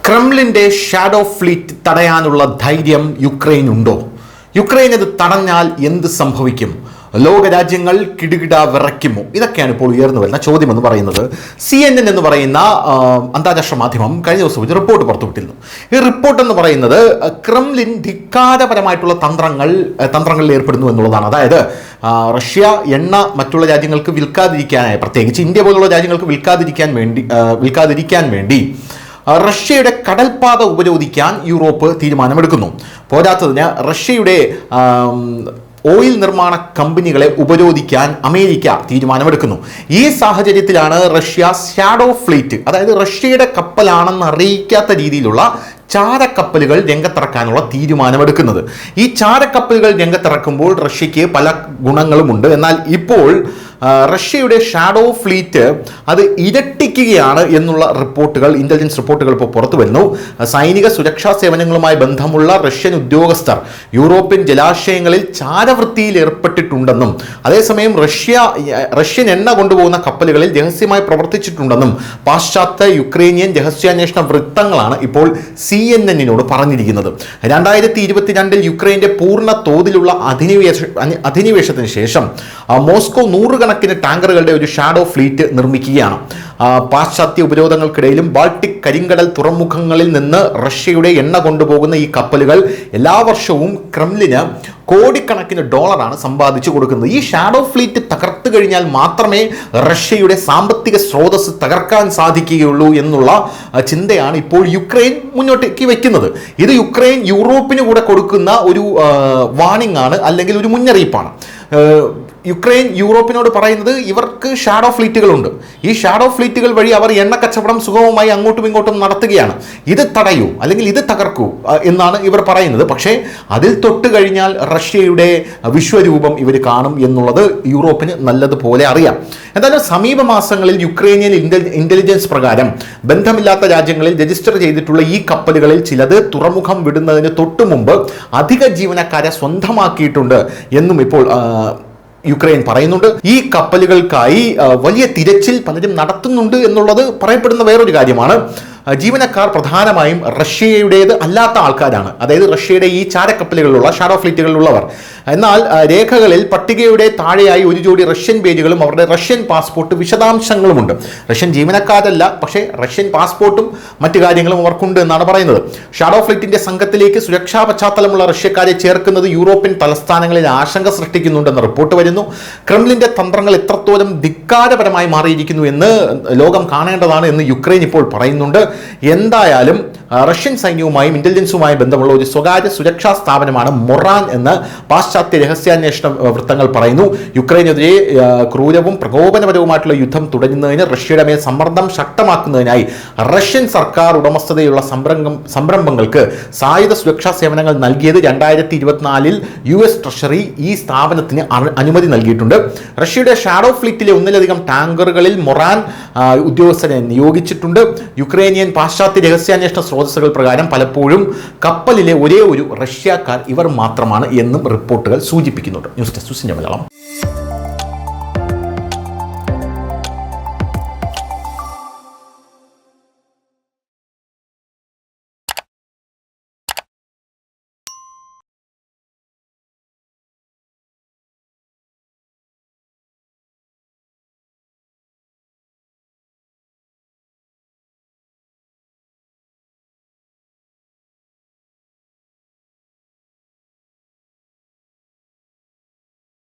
ക്രെംലിൻ്റെ shadow fleet തടയാനുള്ള ധൈര്യം യുക്രൈനുണ്ടോ? Ukraine അത് തടഞ്ഞാൽ എന്ത് സംഭവിക്കും? ലോകരാജ്യങ്ങൾ കിടുകിട വിറയ്ക്കുമോ? ഇതൊക്കെയാണ് ഇപ്പോൾ ഉയർന്നു വരുന്ന ചോദ്യം എന്ന് പറയുന്നത്. CNN എന്ന് പറയുന്ന അന്താരാഷ്ട്ര മാധ്യമം കഴിഞ്ഞ ദിവസം ഒരു റിപ്പോർട്ട് പുറത്തുവിട്ടിരുന്നു. ഈ റിപ്പോർട്ട് എന്ന് പറയുന്നത് ക്രെംലിൻ ധിക്കാരപരമായിട്ടുള്ള തന്ത്രങ്ങളിൽ ഏർപ്പെടുന്നു എന്നുള്ളതാണ്. അതായത് റഷ്യ എണ്ണ മറ്റുള്ള രാജ്യങ്ങൾക്ക് വിൽക്കാതിരിക്കാനായി, പ്രത്യേകിച്ച് ഇന്ത്യ പോലുള്ള രാജ്യങ്ങൾക്ക് വിൽക്കാതിരിക്കാൻ വേണ്ടി റഷ്യയുടെ കടൽപ്പാത ഉപരോധിക്കാൻ യൂറോപ്പ് തീരുമാനമെടുക്കുന്നു. പോരാത്തതിന് റഷ്യയുടെ ഓയിൽ നിർമ്മാണ കമ്പനികളെ ഉപരോധിക്കാൻ അമേരിക്ക തീരുമാനമെടുക്കുന്നു. ഈ സാഹചര്യത്തിലാണ് റഷ്യ ഷാഡോ ഫ്ലീറ്റ്, അതായത് റഷ്യയുടെ കപ്പലാണെന്ന് അറിയിക്കാത്ത രീതിയിലുള്ള ചാരക്കപ്പലുകൾ രംഗത്തിറക്കാനുള്ള തീരുമാനമെടുക്കുന്നത്. ഈ ചാരക്കപ്പലുകൾ രംഗത്തിറക്കുമ്പോൾ റഷ്യയ്ക്ക് പല ഗുണങ്ങളുമുണ്ട്. എന്നാൽ ഇപ്പോൾ റഷ്യയുടെ ഷാഡോ ഫ്ലീറ്റ് അത് ഇരട്ടിക്കുകയാണ് എന്നുള്ള റിപ്പോർട്ടുകൾ, ഇന്റലിജൻസ് റിപ്പോർട്ടുകൾ ഇപ്പോൾ പുറത്തു വരുന്നു. സൈനിക സുരക്ഷാ സേവനങ്ങളുമായി ബന്ധമുള്ള റഷ്യൻ ഉദ്യോഗസ്ഥർ യൂറോപ്യൻ ജലാശയങ്ങളിൽ ചാരവൃത്തിയിൽ ഏർപ്പെട്ടിട്ടുണ്ടെന്നും അതേസമയം റഷ്യൻ എണ്ണ കൊണ്ടുപോകുന്ന കപ്പലുകളിൽ രഹസ്യമായി പ്രവർത്തിച്ചിട്ടുണ്ടെന്നും പാശ്ചാത്യ യുക്രൈനിയൻ രഹസ്യാന്വേഷണ വൃത്തങ്ങളാണ് ഇപ്പോൾ CNN പറഞ്ഞിരിക്കുന്നത്. 2022 യുക്രൈൻ്റെ പൂർണ്ണ തോതിലുള്ള അധിനിവേശത്തിന് ശേഷം മോസ്കോ നൂറുകണക്കിന് ടാങ്കറുകളുടെ ഒരു ഷാഡോ ഫ്ലീറ്റ് നിർമ്മിക്കുകയാണ്. പാശ്ചാത്യ ഉപരോധങ്ങൾക്കിടയിലും ബാൾട്ടിക് കരിങ്കടൽ തുറമുഖങ്ങളിൽ നിന്ന് റഷ്യയുടെ എണ്ണ കൊണ്ടുപോകുന്ന ഈ കപ്പലുകൾ എല്ലാ വർഷവും ക്രെംലിന് കോടിക്കണക്കിന് ഡോളറാണ് സമ്പാദിച്ചു കൊടുക്കുന്നത്. ഈ ഷാഡോ ഫ്ലീറ്റ് തകർത്തു കഴിഞ്ഞാൽ മാത്രമേ റഷ്യയുടെ സാമ്പത്തിക സ്രോതസ് തകർക്കാൻ സാധിക്കുകയുള്ളൂ എന്നുള്ള ചിന്തയാണ് ഇപ്പോൾ യുക്രൈൻ മുന്നോട്ടേക്ക് വയ്ക്കുന്നത്. ഇത് യുക്രൈൻ യൂറോപ്പിന് കൂടെ കൊടുക്കുന്ന ഒരു വാണിംഗ് ആണ്, അല്ലെങ്കിൽ ഒരു മുന്നറിയിപ്പാണ്. യുക്രൈൻ യൂറോപ്പിനോട് പറയുന്നത് ഇവർക്ക് ഷാഡോ ഫ്ലീറ്റുകളുണ്ട്. ഈ ഷാഡോ ഫ്ലീറ്റുകൾ വഴി അവർ എണ്ണ കച്ചവടം സുഗമമായി അങ്ങോട്ടും ഇങ്ങോട്ടും നടത്തുകയാണ്. ഇത് തടയൂ, അല്ലെങ്കിൽ ഇത് തകർക്കൂ എന്നാണ് ഇവർ പറയുന്നത്. പക്ഷേ അതിൽ തൊട്ട് കഴിഞ്ഞാൽ റഷ്യയുടെ വിശ്വരൂപം ഇവർ കാണും എന്നുള്ളത് യൂറോപ്പിന് നല്ലതുപോലെ അറിയാം. എന്തായാലും സമീപ മാസങ്ങളിൽ യുക്രൈനിയൻ ഇന്റലിജൻസ് പ്രകാരം ബന്ധമില്ലാത്ത രാജ്യങ്ങളിൽ രജിസ്റ്റർ ചെയ്തിട്ടുള്ള ഈ കപ്പലുകളിൽ ചിലത് തുറമുഖം വിടുന്നതിന് തൊട്ടു മുമ്പ് അധിക ജീവനക്കാരെ സ്വന്തമാക്കിയിട്ടുണ്ട് എന്നും ഇപ്പോൾ യുക്രൈൻ പറയുന്നുണ്ട്. ഈ കപ്പലുകൾക്കായി വലിയ തിരച്ചിൽ പലരും നടത്തുന്നുണ്ട് എന്നുള്ളത് പറയപ്പെടുന്ന വേറൊരു കാര്യമാണ്. ജീവനക്കാർ പ്രധാനമായും റഷ്യയുടേത് അല്ലാത്ത ആൾക്കാരാണ്, അതായത് റഷ്യയുടെ ഈ ചാരക്കപ്പലുകളിലുള്ള ഷാഡോ ഫ്ലീറ്റുകളിലുള്ളവർ. എന്നാൽ രേഖകളിൽ പട്ടികയുടെ താഴെയായി ഒരു ജോഡി റഷ്യൻ പേജുകളും അവരുടെ റഷ്യൻ പാസ്പോർട്ട് വിശദാംശങ്ങളുമുണ്ട്. റഷ്യൻ ജീവനക്കാരല്ല, പക്ഷേ റഷ്യൻ പാസ്പോർട്ടും മറ്റു കാര്യങ്ങളും അവർക്കുണ്ട് എന്നാണ് പറയുന്നത്. ഷാഡോ ഫ്ലീറ്റിന്റെ സംഘത്തിലേക്ക് സുരക്ഷാ പശ്ചാത്തലമുള്ള റഷ്യക്കാരെ ചേർക്കുന്നത് യൂറോപ്യൻ തലസ്ഥാനങ്ങളിൽ ആശങ്ക സൃഷ്ടിക്കുന്നുണ്ടെന്ന് റിപ്പോർട്ട് വരുന്നു. ക്രെംലിന്റെ തന്ത്രങ്ങൾ എത്രത്തോളം ധിക്കാരപരമായി മാറിയിരിക്കുന്നു എന്ന് ലോകം കാണേണ്ടതാണ് എന്ന് യുക്രൈൻ ഇപ്പോൾ പറയുന്നുണ്ട്. എന്തായാലും റഷ്യൻ സൈന്യവുമായും ഇന്റലിജൻസുമായും ബന്ധമുള്ള ഒരു സ്വകാര്യ സുരക്ഷാ സ്ഥാപനമാണ് മൊറാൻ എന്ന് പാശ്ചാത്യ രഹസ്യാന്വേഷണ വൃത്തങ്ങൾ പറയുന്നു. യുക്രൈനെതിരെ ക്രൂരവും പ്രകോപനപരവുമായിട്ടുള്ള യുദ്ധം തുടരുന്നതിന് റഷ്യയുടെ മേൽ സമ്മർദ്ദം ശക്തമാക്കുന്നതിനായി റഷ്യൻ സർക്കാർ ഉടമസ്ഥതയുള്ള സംരംഭങ്ങൾക്ക് സായുധ സുരക്ഷാ സേവനങ്ങൾ നൽകിയത് 2024 US ട്രഷറി ഈ സ്ഥാപനത്തിന് അനുമതി നൽകിയിട്ടുണ്ട്. റഷ്യയുടെ ഷാഡോ ഫ്ലീറ്റിലെ ഒന്നിലധികം ടാങ്കറുകളിൽ മൊറാൻ ഉദ്യോഗസ്ഥരെ നിയോഗിച്ചിട്ടുണ്ട്. യുക്രൈനിയൻ പാശ്ചാത്യ രഹസ്യാന്വേഷണ സ്രോതസ്സുകൾ പ്രകാരം പലപ്പോഴും കപ്പലിലെ ഒരേ ഒരു റഷ്യക്കാർ ഇവർ മാത്രമാണ് എന്നും റിപ്പോർട്ടുകൾ സൂചിപ്പിക്കുന്നുണ്ട്. News desk Malayalam.